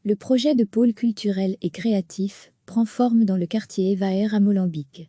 Le projet de pôle culturel et créatif prend forme dans le quartier Evaer à Molenbeek.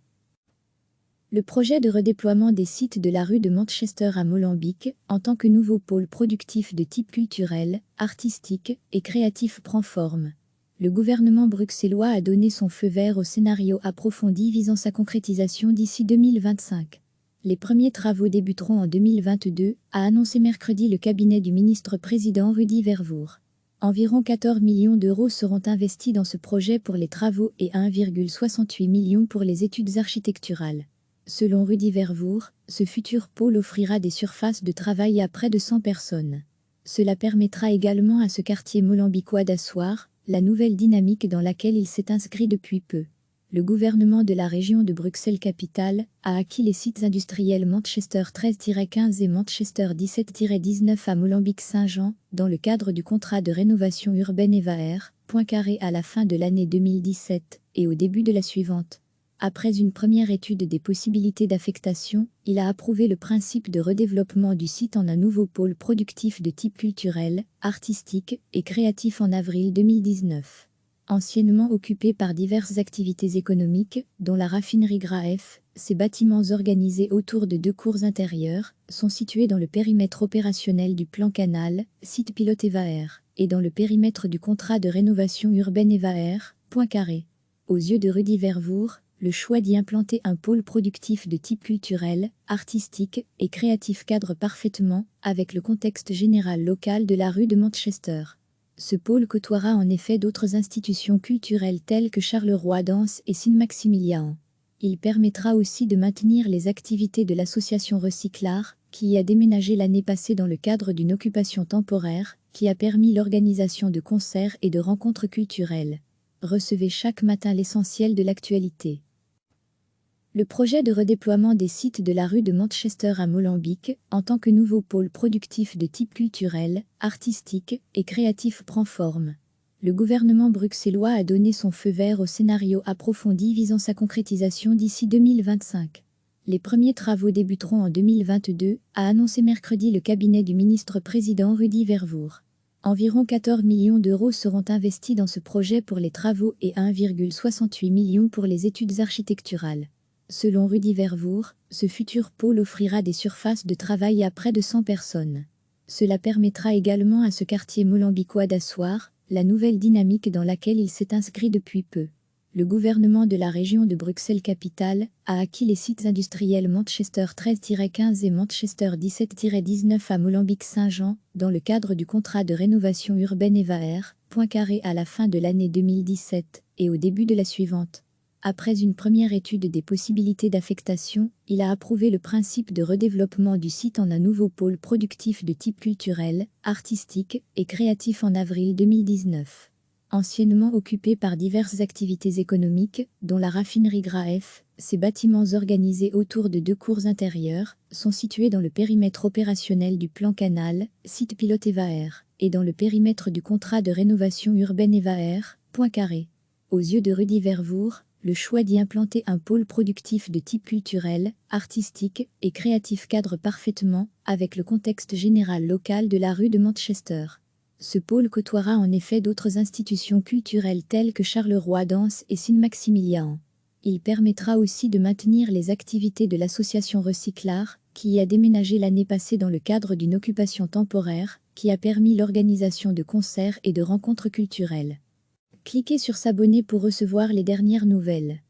Le projet de redéploiement des sites de la rue de Manchester à Molenbeek en tant que nouveau pôle productif de type culturel, artistique et créatif prend forme. Le gouvernement bruxellois a donné son feu vert au scénario approfondi visant sa concrétisation d'ici 2025. Les premiers travaux débuteront en 2022, a annoncé mercredi le cabinet du ministre-président Rudy Vervoer. Environ 14 millions d'euros seront investis dans ce projet pour les travaux et 1,68 million pour les études architecturales. Selon Rudy Vervoer, ce futur pôle offrira des surfaces de travail à près de 100 personnes. Cela permettra également à ce quartier molenbeekois d'asseoir la nouvelle dynamique dans laquelle il s'est inscrit depuis peu. Le gouvernement de la région de Bruxelles-Capitale a acquis les sites industriels Manchester 13-15 et Manchester 17-19 à Molenbeek-Saint-Jean dans le cadre du contrat de rénovation urbaine Evaer, à la fin de l'année 2017 et au début de la suivante. Après une première étude des possibilités d'affectation, il a approuvé le principe de redéveloppement du site en un nouveau pôle productif de type culturel, artistique et créatif en avril 2019. Anciennement occupé par diverses activités économiques, dont la raffinerie Graef, ces bâtiments organisés autour de 2 cours intérieures sont situés dans le périmètre opérationnel du plan Canal, site pilote Evaer, et dans le périmètre du contrat de rénovation urbaine Evaer, point carré. Aux yeux de Rudy Vervoer, le choix d'y implanter un pôle productif de type culturel, artistique et créatif cadre parfaitement avec le contexte général local de la rue de Manchester. Ce pôle côtoiera en effet d'autres institutions culturelles telles que Charleroi Danse et Saint-Maximilian. Il permettra aussi de maintenir les activités de l'association Recyclard, qui y a déménagé l'année passée dans le cadre d'une occupation temporaire, qui a permis l'organisation de concerts et de rencontres culturelles. Recevez chaque matin l'essentiel de l'actualité. Le projet de redéploiement des sites de la rue de Manchester à Molenbeek en tant que nouveau pôle productif de type culturel, artistique et créatif prend forme. Le gouvernement bruxellois a donné son feu vert au scénario approfondi visant sa concrétisation d'ici 2025. Les premiers travaux débuteront en 2022, a annoncé mercredi le cabinet du ministre-président Rudy Vervoer. Environ 14 millions d'euros seront investis dans ce projet pour les travaux et 1,68 million pour les études architecturales. Selon Rudy Vervoer, ce futur pôle offrira des surfaces de travail à près de 100 personnes. Cela permettra également à ce quartier molenbeekois d'asseoir la nouvelle dynamique dans laquelle il s'est inscrit depuis peu. Le gouvernement de la région de Bruxelles-Capitale a acquis les sites industriels Manchester 13-15 et Manchester 17-19 à Molenbeek-Saint-Jean dans le cadre du contrat de rénovation urbaine Evaer, point carré à la fin de l'année 2017 et au début de la suivante. Après une première étude des possibilités d'affectation, il a approuvé le principe de redéveloppement du site en un nouveau pôle productif de type culturel, artistique et créatif en avril 2019. Anciennement occupé par diverses activités économiques, dont la raffinerie Graef, ces bâtiments organisés autour de 2 cours intérieures sont situés dans le périmètre opérationnel du plan Canal, site pilote Evaer, et dans le périmètre du contrat de rénovation urbaine Evaer, point carré. Aux yeux de Rudy Vervoer, le choix d'y implanter un pôle productif de type culturel, artistique et créatif cadre parfaitement avec le contexte général local de la rue de Manchester. Ce pôle côtoiera en effet d'autres institutions culturelles telles que Charleroi Danse et Saint-Maximilian. Il permettra aussi de maintenir les activités de l'association Recyclard, qui y a déménagé l'année passée dans le cadre d'une occupation temporaire, qui a permis l'organisation de concerts et de rencontres culturelles. Cliquez sur s'abonner pour recevoir les dernières nouvelles.